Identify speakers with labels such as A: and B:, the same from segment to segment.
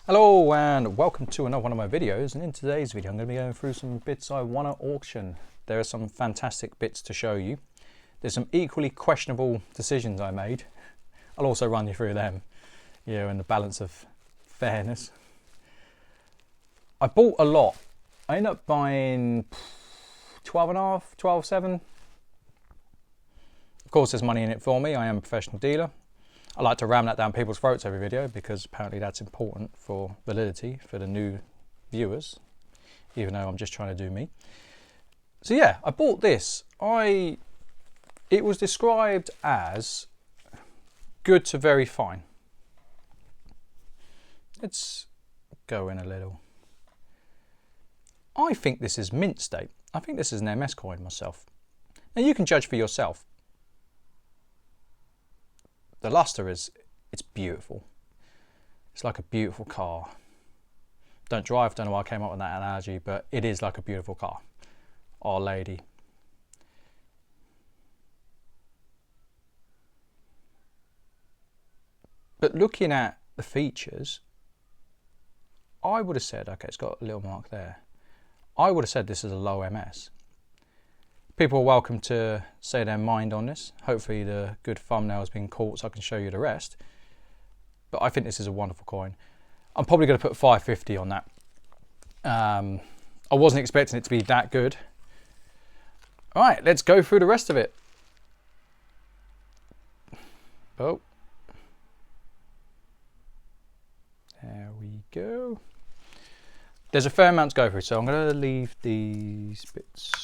A: Hello and welcome to another one of my videos, and in today's video I'm going to be going through some bits I won at auction. There are some fantastic bits to show you. There's some equally questionable decisions I made. I'll also run you through them, in the balance of fairness. I bought a lot. I ended up buying 12.5, 12.7. Of course there's money in it for me, I am a professional dealer. I like to ram that down people's throats every video because apparently that's important for validity for the new viewers, even though I'm just trying to do me. So yeah, I bought this. It was described as good to very fine. Let's go in a little. I think this is mint state. I think this is an MS coin myself. Now you can judge for yourself. The luster it's beautiful. It's like a beautiful car. Don't drive, don't know why I came up with that analogy, but it is like a beautiful car. Our Lady. But looking at the features, I would have said, okay, it's got a little mark there. I would have said this is a low MS. People are welcome to say their mind on this. Hopefully the good thumbnail has been caught so I can show you the rest. But I think this is a wonderful coin. I'm probably going to put 550 on that. I wasn't expecting it to be that good. All right, let's go through the rest of it. Oh. There we go. There's a fair amount to go through, so I'm going to leave these bits.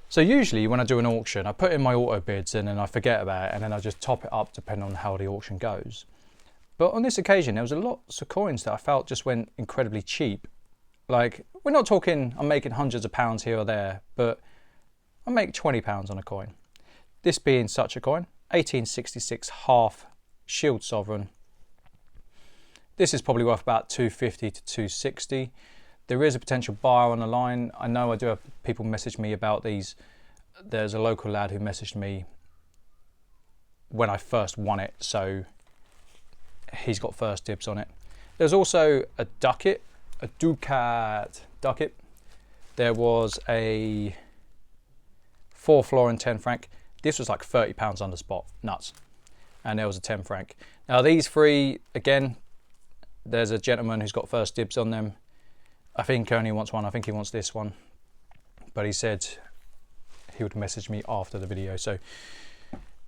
A: So usually when I do an auction, I put in my auto bids and then I forget about it and then I just top it up depending on how the auction goes. But on this occasion, there was a lot of coins that I felt just went incredibly cheap. Like, we're not talking I'm making hundreds of pounds here or there, but I make £20 on a coin. This being such a coin, 1866 half Shield Sovereign. This is probably worth about 250 to 260. There is a potential buyer on the line. I know I do have people message me about these. There's a local lad who messaged me when I first won it, so he's got first dibs on it. There's also a ducat. There was a 4 florin 10 franc. This was like £30 on the spot, nuts. And there was a 10 franc. Now these three, again, there's a gentleman who's got first dibs on them. I think only wants one. I think he wants this one, but he said he would message me after the video. So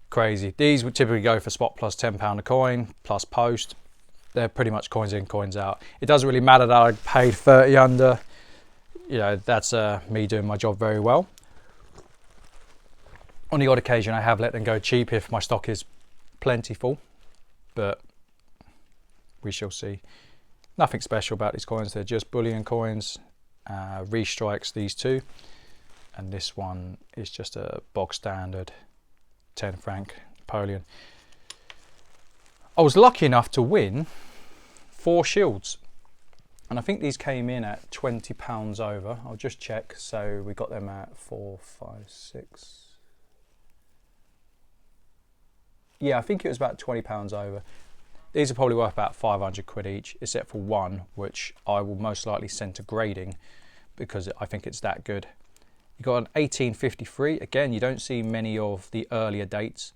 A: crazy. These would typically go for spot plus £10 a coin plus post. They're pretty much coins in, coins out. It doesn't really matter that I paid 30 under. That's me doing my job very well. On the odd occasion, I have let them go cheap if my stock is plentiful, but we shall see. Nothing special about these coins, they're just bullion coins, restrikes these two, and this one is just a bog standard 10 franc Napoleon. I was lucky enough to win 4 shields, and I think these came in at £20 over. I'll just check. So we got them at 4, 5, 6. Yeah, I think it was about £20 over. These are probably worth about 500 quid each, except for one, which I will most likely send to grading because I think it's that good. You got an 1853. Again, you don't see many of the earlier dates.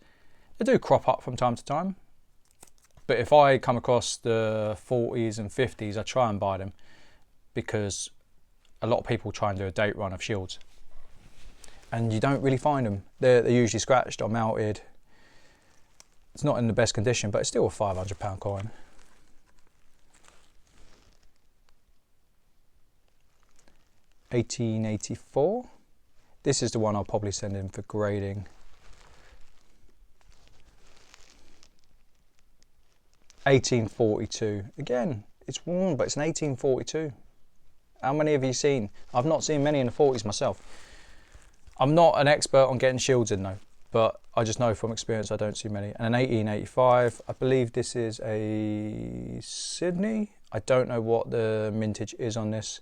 A: They do crop up from time to time, but if I come across the 40s and 50s, I try and buy them because a lot of people try and do a date run of shields, and you don't really find them. They're usually scratched or melted. It's not in the best condition, but it's still a £500 coin. £1884. This is the one I'll probably send in for grading. £1842. Again, it's worn, but it's an 1842. How many have you seen? I've not seen many in the 40s myself. I'm not an expert on getting shields in though, but I just know from experience I don't see many. And an 1885, I believe this is a Sydney. I don't know what the mintage is on this.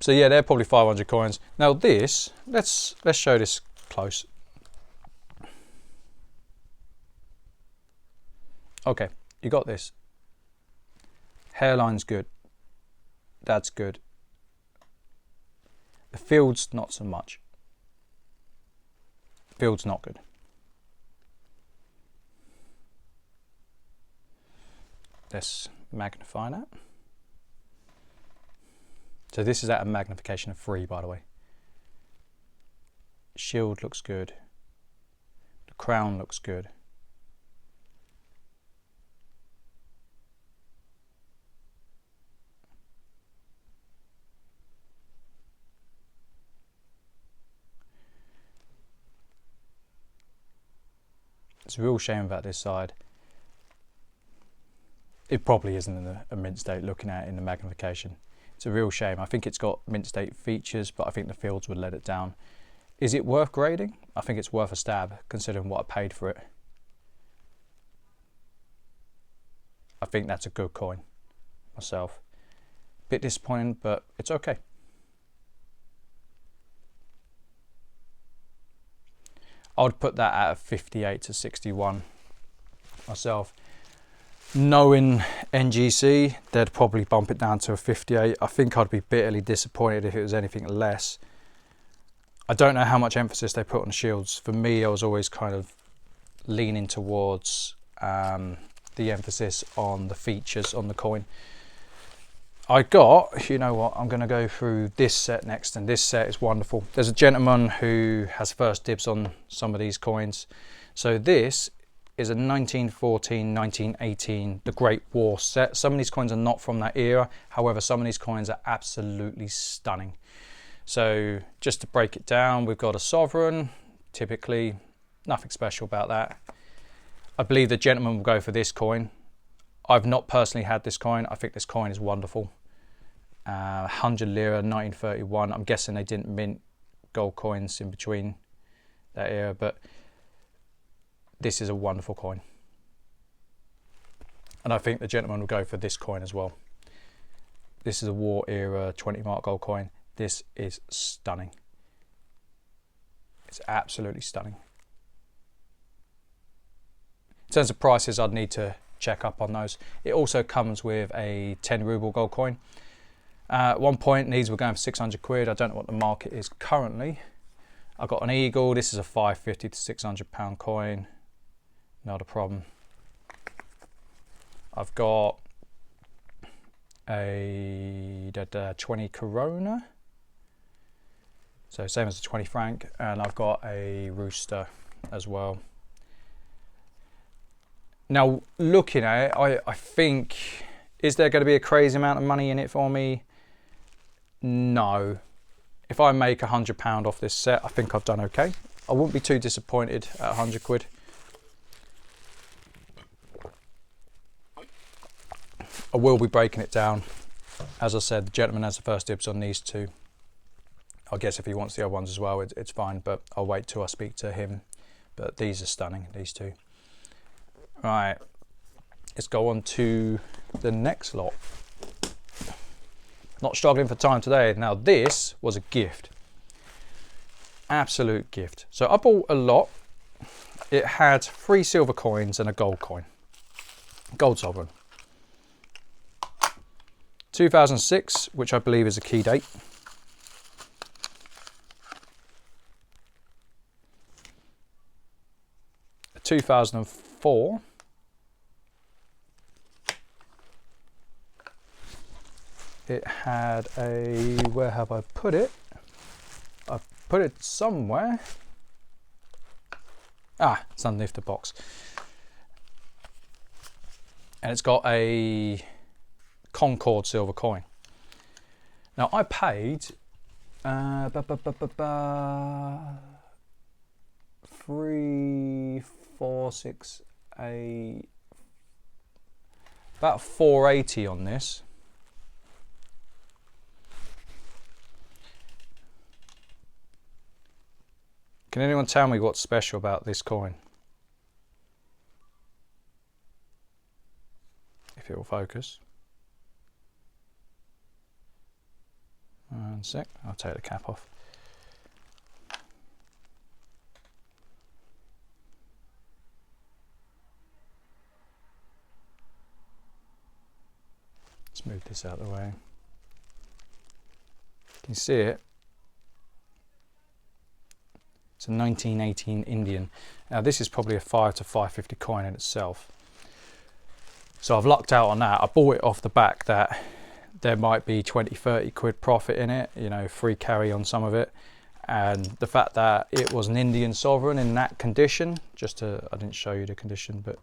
A: So yeah, they're probably 500 coins. Now this, let's show this close. Okay, you got this. Hairline's good. That's good. The field's not so much. Field's not good. Let's magnify that. So this is at a magnification of 3, by the way. Shield looks good. The crown looks good. It's a real shame about this side. It probably isn't in a mint state looking at it in the magnification. It's a real shame. I think it's got mint state features, but I think the fields would let it down. Is it worth grading? I think it's worth a stab, considering what I paid for it. I think that's a good coin myself. Bit disappointing, but it's okay. I would put that at a 58 to 61 myself. Knowing NGC, they'd probably bump it down to a 58. I think I'd be bitterly disappointed if it was anything less. I don't know how much emphasis they put on shields. For me, I was always kind of leaning towards the emphasis on the features on the coin. I got, you know what, I'm going to go through this set next, and this set is wonderful. There's a gentleman who has first dibs on some of these coins. So this is a 1914, 1918, the Great War set. Some of these coins are not from that era. However, some of these coins are absolutely stunning. So just to break it down, we've got a sovereign, typically nothing special about that. I believe the gentleman will go for this coin. I've not personally had this coin. I think this coin is wonderful. 100 lira, 1931. I'm guessing they didn't mint gold coins in between that era, but this is a wonderful coin. And I think the gentleman will go for this coin as well. This is a war era 20 mark gold coin. This is stunning. It's absolutely stunning. In terms of prices, I'd need to check up on those. It also comes with a 10 ruble gold coin. At one point, these were going for 600 quid. I don't know what the market is currently. I got an eagle. This is a 550 to 600 pound coin. Not a problem. I've got a 20 corona. So same as the 20 franc. And I've got a rooster as well. Now, looking at it, I think, is there going to be a crazy amount of money in it for me? No. If I make £100 off this set, I think I've done okay. I wouldn't be too disappointed at 100 quid. I will be breaking it down. As I said, the gentleman has the first dibs on these two. I guess if he wants the other ones as well, it's fine, but I'll wait till I speak to him. But these are stunning, these two. Right, let's go on to the next lot. Not struggling for time today. Now this was a gift, absolute gift. So I bought a lot. It had 3 silver coins and a gold coin, gold sovereign. 2006, which I believe is a key date. A 2004. It had a, where have I put it? I've put it somewhere. Ah, it's underneath the box. And it's got a Concord silver coin. Now I paid 3, 4, 6, 8, about 480 on this. Can anyone tell me what's special about this coin? If it will focus. 1 sec, I'll take the cap off. Let's move this out of the way. Can you see it? It's a 1918 Indian. Now this is probably a 5 to 550 coin in itself. So I've lucked out on that. I bought it off the back that there might be 20, 30 quid profit in it, you know, free carry on some of it. And the fact that it was an Indian sovereign in that condition, I didn't show you the condition, but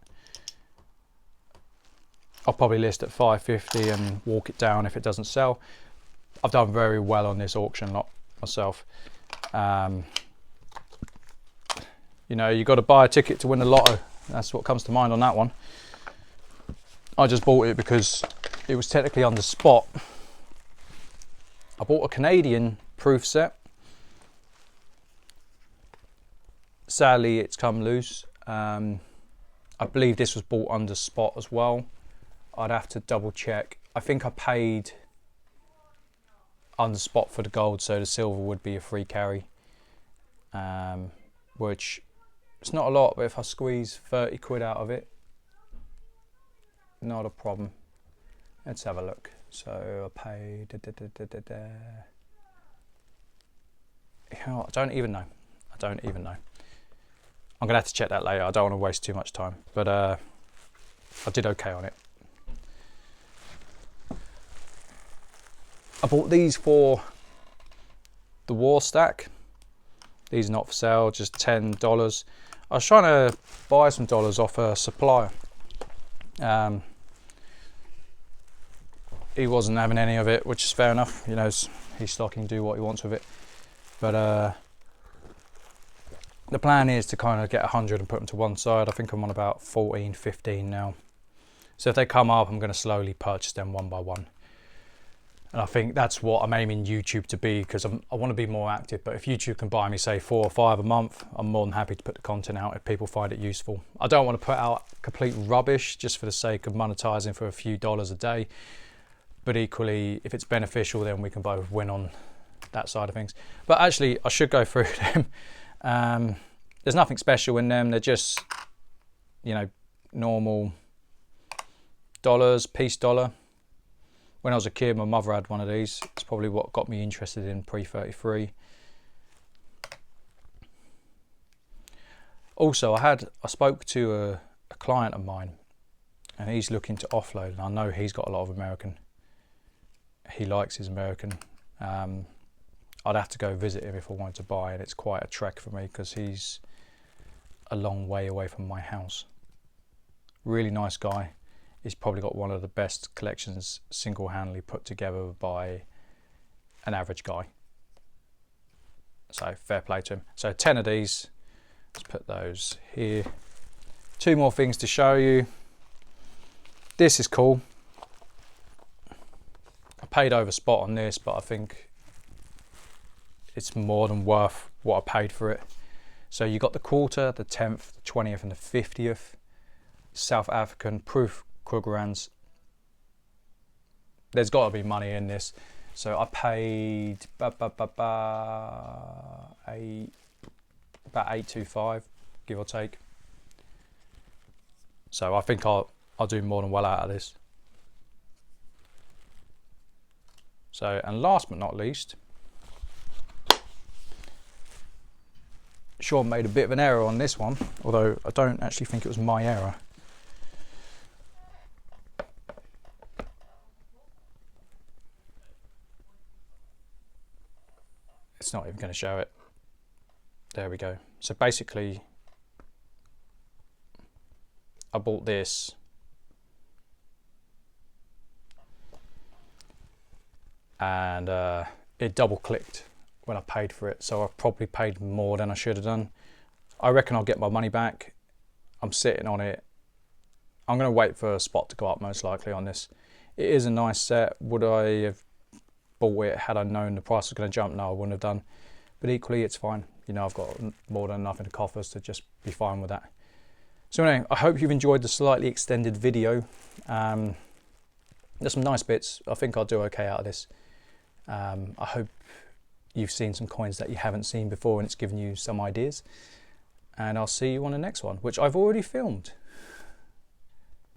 A: I'll probably list at 550 and walk it down if it doesn't sell. I've done very well on this auction lot myself. You know, you've got to buy a ticket to win the lotto. That's what comes to mind on that one. I just bought it because it was technically under spot. I bought a Canadian proof set. Sadly, it's come loose. I believe this was bought under spot as well. I'd have to double check. I think I paid under spot for the gold, so the silver would be a free carry. Which, it's not a lot, but if I squeeze 30 quid out of it, not a problem. Let's have a look. So I paid... You know what? I don't even know. I don't even know. I'm going to have to check that later. I don't want to waste too much time. But I did okay on it. I bought these for the war stack. These are not for sale, just $10. I was trying to buy some dollars off a supplier. He wasn't having any of it, which is fair enough. You know, he's stock, he can do what he wants with it. But the plan is to kind of get 100 and put them to one side. I think I'm on about 14, 15 now. So if they come up, I'm going to slowly purchase them one by one. And I think that's what I'm aiming YouTube to be, because I want to be more active. But if YouTube can buy me, say, 4 or 5 a month, I'm more than happy to put the content out if people find it useful. I don't want to put out complete rubbish just for the sake of monetizing for a few dollars a day. But equally, if it's beneficial, then we can both win on that side of things. But actually, I should go through them. There's nothing special in them. They're just, you know, normal dollars, peace dollar. When I was a kid, my mother had one of these. It's probably what got me interested in pre-33. Also, I spoke to a client of mine, and he's looking to offload, and I know he's got a lot of American. He likes his American. I'd have to go visit him if I wanted to buy, and it's quite a trek for me because he's a long way away from my house. Really nice guy. He's probably got one of the best collections single-handedly put together by an average guy. So fair play to him. So 10 of these. Let's put those here. 2 more things to show you. This is cool. I paid over spot on this, but I think it's more than worth what I paid for it. So you got the quarter, the 10th, the 20th and the 50th. South African proof Krugerrands. There's got to be money in this. So I paid about 825, give or take. So I think I'll do more than well out of this. So, and last but not least, Sean made a bit of an error on this one, although I don't actually think it was my error. It's not even going to show it. There we go. So basically, I bought this. And it double clicked when I paid for it, so I probably paid more than I should have done. I reckon I'll get my money back. I'm sitting on it. I'm going to wait for a spot to go up most likely on this. It is a nice set. Would I have bought it had I known the price was going to jump? No, I wouldn't have done. But equally, it's fine. You know, I've got more than enough in the coffers to just be fine with that. So anyway, I hope you've enjoyed the slightly extended video. There's some nice bits. I think I'll do okay out of this. I hope you've seen some coins that you haven't seen before and it's given you some ideas. And I'll see you on the next one, which I've already filmed.